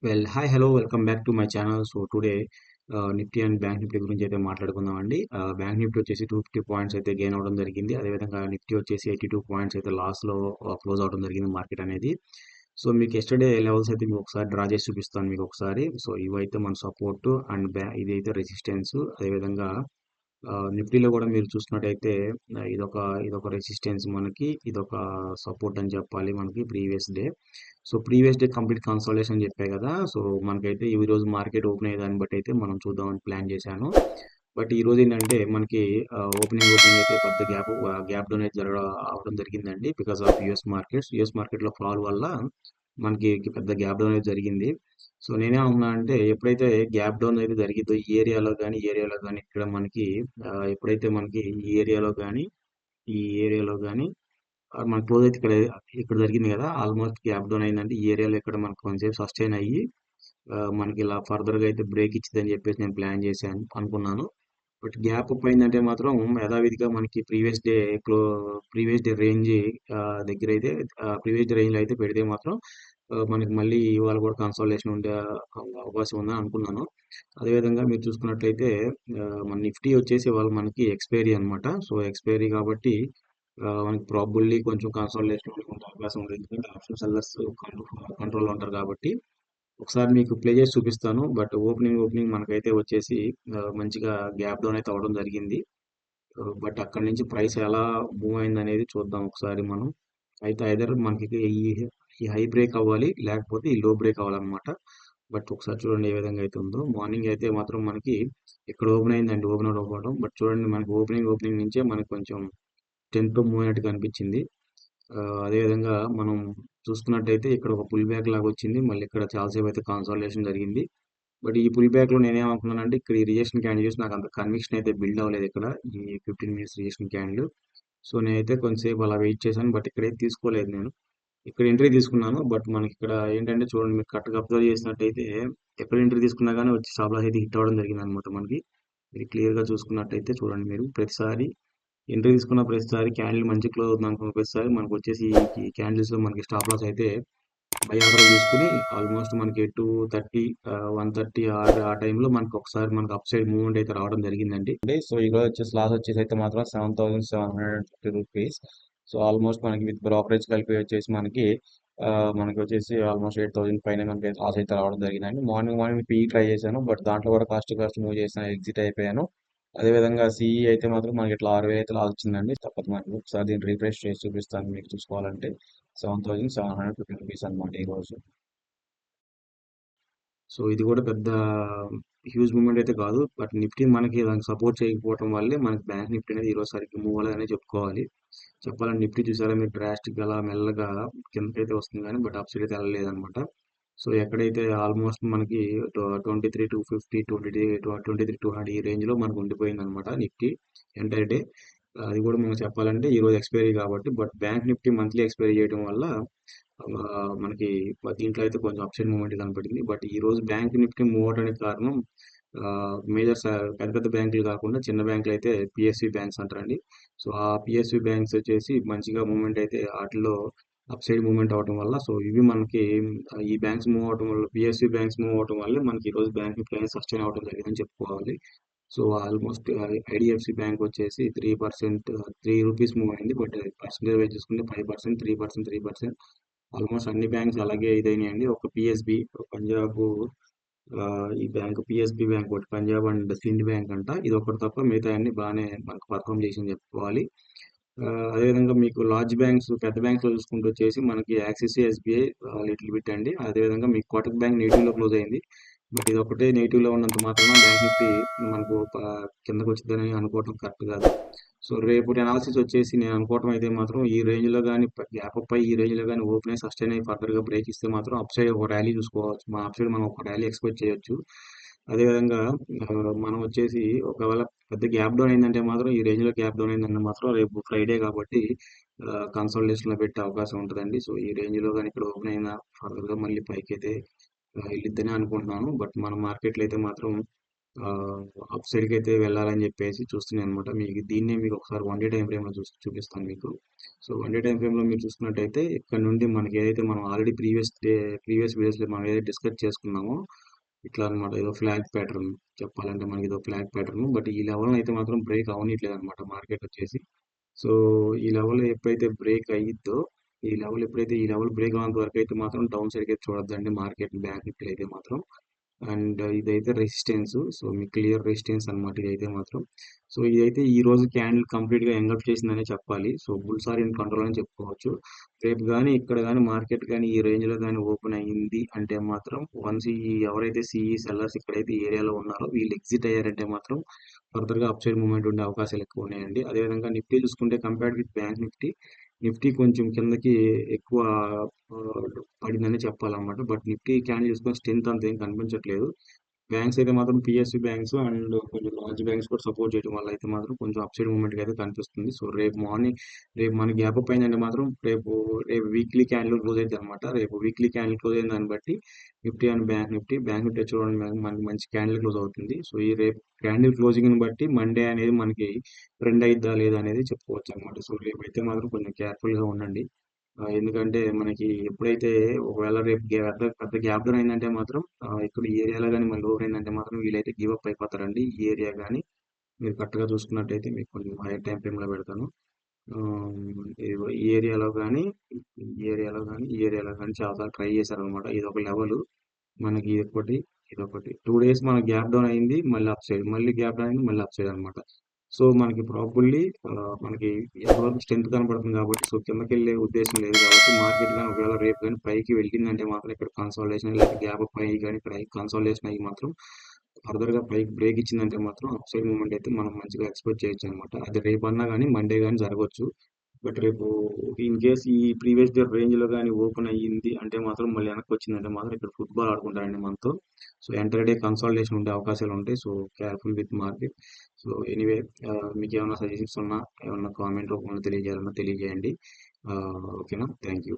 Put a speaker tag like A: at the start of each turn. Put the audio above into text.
A: Hello, welcome back to my channel. So today Nifty and bank Nifty గురించి అయితే మాట్లాడుకుందామండి. Bank Nifty వచ్చేసి 250 points అయితే గెయిన్ అవడం జరిగింది. అదేవిధంగా నిఫ్టీ వచ్చేసి 82 పాయింట్స్ అయితే లాస్లో క్లోజ్ అవడం జరిగింది మార్కెట్ అనేది. సో మీకు ఎస్టర్డే లెవెల్స్ అయితే మీకు ఒకసారి డ్రా చేసి చూపిస్తాను మీకు ఒకసారి. సో ఇవైతే మన సపోర్ట్ అండ్ ఇది అయితే రెసిస్టెన్స్. అదేవిధంగా నిఫ్టీలో కూడా మీరు చూసినట్టయితే ఇదొక ఇదొక రెసిస్టెన్స్ మనకి, ఇదొక సపోర్ట్ అని చెప్పాలి మనకి previous day. So previous day complete consultation చెప్పాయి కదా. సో మనకైతే ఈ రోజు మార్కెట్ ఓపెన్ అయ్యే దాన్ని బట్టి అయితే మనం చూద్దామని ప్లాన్ చేశాను. బట్ ఈ రోజు ఏంటంటే మనకి ఓపెనింగ్ అయితే పెద్ద గ్యాప్ డౌన్ అయితే అవడం జరిగిందండి. బికాస్ ఆఫ్ యుఎస్ మార్కెట్లో ఫాల్ వల్ల మనకి పెద్ద గ్యాప్ డౌన్ అయితే జరిగింది. సో నేనేమన్నా అంటే ఎప్పుడైతే గ్యాప్ డౌన్ అయితే జరిగిందో ఈ ఏరియాలో కానీ ఇక్కడ మనకి ఎప్పుడైతే మనకి ఈ ఏరియాలో కానీ మన క్లోజ్ అయితే ఇక్కడ జరిగింది కదా. ఆల్మోస్ట్ గ్యాప్ డౌన్ అయిందంటే ఈ ఏరియాలో ఇక్కడ మనకు కొంచెంసేపు సస్టైన్ అయ్యి మనకి ఇలా ఫర్దర్ గా అయితే బ్రేక్ ఇచ్చిందని చెప్పేసి నేను ప్లాన్ చేశాను అనుకున్నాను. బట్ గ్యాప్ అప్ అయిందంటే మాత్రం యథావిధిగా మనకి ప్రీవియస్ డే రేంజ్ దగ్గర అయితే ప్రీవియస్ డే రేంజ్ లో అయితే పెడితే మాత్రం మనకి మళ్ళీ ఇవాళ కూడా కన్సల్టేషన్ ఉండే అవకాశం ఉందని అనుకున్నాను. అదేవిధంగా మీరు చూసుకున్నట్లయితే మన నిఫ్టీ వచ్చేసి వాళ్ళు మనకి ఎక్స్పైరీ అన్నమాట. సో ఎక్స్పైరీ కాబట్టి మనకి ప్రాబుల్లీ కొంచెం కన్సల్టేషన్ ఉండే అవకాశం ఉంది. ఎందుకంటే ఆప్షన్ సెల్లర్స్ కంట్రోల్ ఉంటారు కాబట్టి. ఒకసారి మీకు ప్లే చేసి చూపిస్తాను. బట్ ఓపెనింగ్ మనకైతే వచ్చేసి మంచిగా గ్యాప్ డౌన్ అయితే అవడం జరిగింది. బట్ అక్కడ నుంచి ప్రైస్ ఎలా మూవ్ అయింది అనేది చూద్దాం ఒకసారి మనం. అయితే ఐదర్ మనకి ఈ ఈ హై బ్రేక్ అవ్వాలి, లేకపోతే ఈ లో బ్రేక్ అవ్వాలన్నమాట. బట్ ఒకసారి చూడండి ఏ విధంగా అయితే ఉందో. మార్నింగ్ అయితే మాత్రం మనకి ఇక్కడ ఓపెన్ అయిందండి, ఓపెన్ అవుట్ అవ్వడం. బట్ చూడండి మనకి ఓపెనింగ్ నుంచే మనకి కొంచెం స్ట్రెంత్ మూవ్ అయినట్టు కనిపించింది. అదేవిధంగా మనం చూసుకున్నట్టయితే ఇక్కడ ఒక పుల్ బ్యాక్ లాగా వచ్చింది. మళ్ళీ ఇక్కడ చాలాసేపు అయితే కన్సాలిడేషన్ జరిగింది. బట్ ఈ పుల్ బ్యాక్ లో నేనేమనుకున్నానంటే ఇక్కడ ఈ రిజెక్షన్ క్యాండిల్ చూసి నాకు అంత కన్విక్షన్ అయితే బిల్డ్ అవ్వలేదు ఇక్కడ ఈ 15 మినిట్స్ రిజెక్షన్ క్యాండిల్. సో నేనైతే కొంతసేపు అలా వెయిట్ చేశాను. బట్ ఇక్కడైతే తీసుకోలేదు నేను. ఇక్కడ ఎంట్రీ తీసుకున్నాను. బట్ మనకి ఇక్కడ ఏంటంటే చూడండి, మీరు కరెక్ట్గా అబ్జర్వ్ చేసినట్టయితే ఎక్కడ ఎంట్రీ తీసుకున్నా కానీ వచ్చి స్టాప్ లాస్ అయితే హిట్ అవ్వడం జరిగింది అనమాట మనకి. మీరు క్లియర్ గా చూసుకున్నట్టయితే చూడండి, మీరు ప్రతిసారి ఎంట్రీ తీసుకున్న ప్రతిసారి క్యాండిల్ మంచి క్లోజ్ అవుతుంది అనుకున్న ప్రతిసారి మనకు వచ్చేసి ఈ క్యాండిల్స్ లో మనకి స్టాప్ లాస్ అయితే బై ఆర్డర్ తీసుకుని ఆల్మోస్ట్ మనకి 230 130 ఆ టైంలో మనకి ఒకసారి మనకి అప్ సైడ్ మూవ్మెంట్ అయితే రావడం జరిగిందండి. సో ఈ రోజు వచ్చేసి లాస్ వచ్చేసి అయితే మాత్రం 7,750 రూపీస్. సో ఆల్మోస్ట్ మనకి విత్ బ్రోకరేజ్ కలిపి వచ్చేసి మనకి వచ్చేసి ఆల్మోస్ట్ 8,000 పైన మనకి లాస్ అయితే రావడం జరిగిందండి. మార్నింగ్ పీ ట్రై చేశాను. బట్ దాంట్లో కూడా కాస్ట్ మూవ్ చేసిన ఎగ్జిట్ అయిపోయాను. అదేవిధంగా సిఈ అయితే మాత్రం మనకి ఇట్లా 6,000 అయితే లాస్ వచ్చిందండి. తప్పదు మనకి ఒకసారి దీన్ని రీఫ్రెష్ చేసి చూపిస్తాను మీకు చూసుకోవాలంటే. 7,750 రూపీస్ అనమాట ఈ రోజు. సో ఇది కూడా పెద్ద హ్యూజ్ మూవ్మెంట్ అయితే కాదు. బట్ నిఫ్టీ మనకి దానికి సపోర్ట్ చేయకపోవడం వల్లే మనకి బ్యాంక్ నిఫ్టీ అనేది ఈరోజు సరికి మూవ్ అవ్వలేదనే చెప్పుకోవాలి. చెప్పాలంటే నిఫ్టీ చూసారా మీరు, డ్రాస్టిక్ అలా మెల్లగా కిందకైతే వస్తుంది కానీ బట్ అప్ సైడ్ అయితే వెళ్ళలేదన్నమాట. సో ఎక్కడైతే ఆల్మోస్ట్ మనకి 23,250 23,200 ఈ రేంజ్ లో మనకు ఉండిపోయింది అనమాట నిఫ్టీ ఎంటైర్ డే. అది కూడా మనం చెప్పాలంటే ఈ రోజు ఎక్స్పైరీ కాబట్టి. But bank Nifty monthly expiry చేయడం వల్ల మనకి దీంట్లో అయితే కొంచెం అప్సైడ్ మూవ్మెంట్ కనపడింది. బట్ ఈ రోజు బ్యాంక్ నిఫ్టీ మూవ్ అవడానికి కారణం మేజర్ పెద్ద పెద్ద బ్యాంకులు కాకుండా చిన్న బ్యాంకులు అయితే పిఎస్సి బ్యాంక్స్ అంటారండి. సో ఆ పిఎస్సి బ్యాంక్స్ వచ్చేసి మంచిగా మూవ్మెంట్ అయితే వాటిలో అప్ సైడ్ మూవ్మెంట్ అవడం వల్ల, సో ఇవి మనకి ఈ బ్యాంక్స్ మూవ్ అవడం వల్ల, పిఎస్సి బ్యాంక్స్ మూవ్ అవడం వల్ల మనకి ఈ రోజు బ్యాంక్ నిఫ్టీ అనేది సస్టైన్ అవడం జరిగిందని చెప్పుకోవాలి. సో ఆల్మోస్ట్ ఐడిఎఫ్సి బ్యాంక్ వచ్చేసి 3% 3 రూపీస్ మూవ్ అయింది. బట్ పర్సెంటేజ్ వైజ్ చూసుకుంటే 5%, 3%. ఆల్మోస్ట్ అన్ని బ్యాంక్స్ అలాగే ఇదైనాయండి. ఒక పిఎస్బి, పంజాబ్, ఈ బ్యాంక్ పిఎస్బి బ్యాంక్ ఒకటి, పంజాబ్ అండ్ సిండ్ బ్యాంక్ అంట, ఇది ఒకటి తప్ప మిగతా అన్ని బాగానే మనకు పర్ఫామ్ చేసింది చెప్పుకోవాలి. అదేవిధంగా మీకు లార్జ్ బ్యాంక్స్, పెద్ద బ్యాంక్స్ లో చూసుకుంటూ వచ్చేసి మనకి యాక్సిస్, ఎస్బీఐ లిటిల్ బిట్ అండి. అదేవిధంగా మీకు కోటక్ బ్యాంక్ నెగిటివ్ లో క్లోజ్ అయింది. బట్ ఇది ఒకటే నెగిటివ్ లో ఉన్నంత మాత్రాన బ్యాంక్ నిఫ్టీ మనకు కిందకు వచ్చిందని అనుకోవటం కరెక్ట్ కాదు. సో రేపు అనాలిసిస్ వచ్చేసి నేను అనుకోవటం అయితే మాత్రం ఈ రేంజ్ లో కానీ గ్యాప్ అప్ అయ్యి ఈ రేంజ్ లో కానీ ఓపెన్ అయ్యి సస్టైన్ అయ్యి ఫర్దర్ గా బ్రేక్ ఇస్తే మాత్రం అప్ సైడ్ ఒక ర్యాలీ చూసుకోవచ్చు. మా అప్ సైడ్ మనం ఒక ర్యాలీ ఎక్స్పెక్ట్ చేయొచ్చు. అదేవిధంగా మనం వచ్చేసి ఒకవేళ పెద్ద గ్యాప్ డౌన్ అయిందంటే మాత్రం, ఈ రేంజ్ లో గ్యాప్ డౌన్ అయిందంటే మాత్రం రేపు ఫ్రైడే కాబట్టి కన్సల్టేషన్ లో పెట్టే అవకాశం ఉంటుందండి. సో ఈ రేంజ్ లో కానీ ఇక్కడ ఓపెన్ అయినా ఫర్దర్ గా మళ్ళీ పైకి అయితే వెళ్ళిద్దని అనుకుంటున్నాను. బట్ మన మార్కెట్లో అయితే మాత్రం అప్ సైడ్కి అయితే వెళ్ళాలని చెప్పేసి చూస్తున్నాను అనమాట. మీకు దీన్నే మీకు ఒకసారి వన్ డే టైం ఫ్రేమ్లో చూపిస్తాను మీకు. సో వన్ డే టైం ఫ్రేమ్లో మీరు చూసుకున్నట్టయితే ఇక్కడ నుండి మనకి ఏదైతే మనం ఆల్రెడీ ప్రీవియస్ వీడియోస్లో మనం ఏదైతే డిస్కస్ చేసుకున్నామో ఇట్లా అనమాట. ఏదో ఫ్లాగ్ ప్యాటర్న్ చెప్పాలంటే మనకి ఏదో ఫ్లాగ్ ప్యాటర్న్, బట్ ఈ లెవెల్ అయితే మాత్రం బ్రేక్ అవ్వనట్లేదు అనమాట మార్కెట్ వచ్చేసి. సో ఈ లెవెల్ ఎప్పుడైతే బ్రేక్ అయ్యిద్దో, ఈ లెవెల్ బ్రేక్ అవ్వనంత వరకు అయితే మాత్రం డౌన్ సైడ్కి అయితే చూడొద్దండి మార్కెట్ బ్యాంక్ నిఫ్టీ అయితే మాత్రం. అండ్ ఇదైతే రెసిస్టెన్స్. సో మీకు క్లియర్ రెసిస్టెన్స్ అనమాట ఇదైతే మాత్రం. సో ఇదైతే ఈ రోజు క్యాండిల్ కంప్లీట్ గా ఎంగప్ చేసిందనే చెప్పాలి. So bulls are in control అని చెప్పుకోవచ్చు. రేపు కానీ ఇక్కడ కానీ మార్కెట్ కానీ ఈ రేంజ్ లో కానీ ఓపెన్ అయ్యింది అంటే మాత్రం వన్స్ ఈ ఎవరైతే సిఈ సెల్లర్స్ ఇక్కడైతే ఈ ఏరియాలో ఉన్నారో వీళ్ళు ఎగ్జిట్ అయ్యారంటే మాత్రం ఫర్దర్ గా అప్ సైడ్ మూవ్మెంట్ ఉండే అవకాశాలు ఎక్కువ ఉన్నాయండి. అదేవిధంగా నిఫ్టీ చూసుకుంటే compared with bank Nifty, Nifty కొంచెం కిందకి ఎక్కువ ఆ, పడిందని చెప్పాలన్నమాట. బట్ నిఫ్టీ క్యాండిల్ చూసుకొని స్ట్రెంత్ అంత ఏం కనిపించట్లేదు. బ్యాంక్స్ అయితే మాత్రం పిఎస్యు బ్యాంక్స్ అండ్ కొంచెం లార్జ్ బ్యాంక్స్ కూడా సపోర్ట్ చేయడం వల్ల అయితే మాత్రం కొంచెం అప్సైడ్ మూవ్మెంట్ అయితే కనిపిస్తుంది. సో రేపు మార్నింగ్, రేపు మన గ్యాప్ అప్ అయిందంటే మాత్రం రేపు వీక్లీ క్యాండిల్ క్లోజ్ అయితే అనమాట. రేపు వీక్లీ క్యాండిల్ క్లోజ్ అయిన దాన్ని బట్టి నిఫ్టీ అండ్ బ్యాంక్ నిఫ్టీ చూడండి మనకి మంచి క్యాండిల్ క్లోజ్ అవుతుంది. సో ఈ రేపు క్యాండిల్ క్లోజింగ్ ని బట్టి మండే అనేది మనకి ట్రెండ్ అయిద్దా లేదా అనేది చెప్పుకోవచ్చు అనమాట. సో రేపు అయితే మాత్రం కొంచెం కేర్ఫుల్ గా ఉండండి. ఎందుకంటే మనకి ఎప్పుడైతే ఒకవేళ రేపు పెద్ద పెద్ద గ్యాప్ డౌన్ అయిందంటే మాత్రం ఇక్కడ ఈ ఏరియాలో కానీ మళ్ళీ ఓవర్ అయిందంటే మాత్రం వీళ్ళైతే గివ్ అప్ అయిపోతారండి. ఈ ఏరియా కానీ మీరు కరెక్ట్గా చూసుకున్నట్టయితే మీకు కొంచెం హైయర్ టైం ఫ్రేమ్లో పెడతాను. ఈ ఏరియాలో కానీ ఈ ఏరియాలో కానీ చాలాసార్లు ట్రై చేశారనమాట. ఇది ఒక లెవెల్ మనకి, ఇదొకటి 2 డేస్ మన గ్యాప్ డౌన్ అయింది, మళ్ళీ అప్ సైడ్, మళ్ళీ గ్యాప్ డౌన్ అయింది, మళ్ళీ అప్ సైడ్ అనమాట. సో మనకి ప్రాబుల్లీ మనకి ఎంతవరకు స్ట్రెంత్ కనపడుతుంది కాబట్టి, సో కిందకి వెళ్ళే ఉద్దేశం లేదు కాబట్టి మార్కెట్ కానీ ఒకవేళ రేపు కానీ పైకి వెళ్ళిందంటే మాత్రం ఇక్కడ కన్సాలిడేషన్ లేదా గ్యాప్ పై కానీ ఇక్కడ కన్సాలిడేషన్ అయ్యి మాత్రం ఫర్దర్ గా పైకి బ్రేక్ ఇచ్చిందంటే మాత్రం అప్ సైడ్ మూవ్మెంట్ అయితే మనం మంచిగా ఎక్స్పెక్ట్ చేయొచ్చు అనమాట. అది రేపు అన్నా కానీ మండే కానీ జరగవచ్చు. బట్ రేపు ఇన్ కేస్ ఈ ప్రీవియస్ ఇయర్ రేంజ్ లో కానీ ఓపెన్ అయ్యింది అంటే మాత్రం మళ్ళీ వెనక్కి వచ్చిందంటే మాత్రం ఇక్కడ ఫుట్బాల్ ఆడుకుంటారండి మనతో. సో ఎంటర్ డే కన్సాలిడేషన్ ఉండే అవకాశాలు ఉంటాయి. So careful with market. So anyway, మీకు ఏమైనా సజెషన్స్ ఉన్నా, ఏమన్నా కామెంట్ రూపంలో తెలియజేయాలన్నా తెలియజేయండి. ఓకేనా, థ్యాంక్ యూ.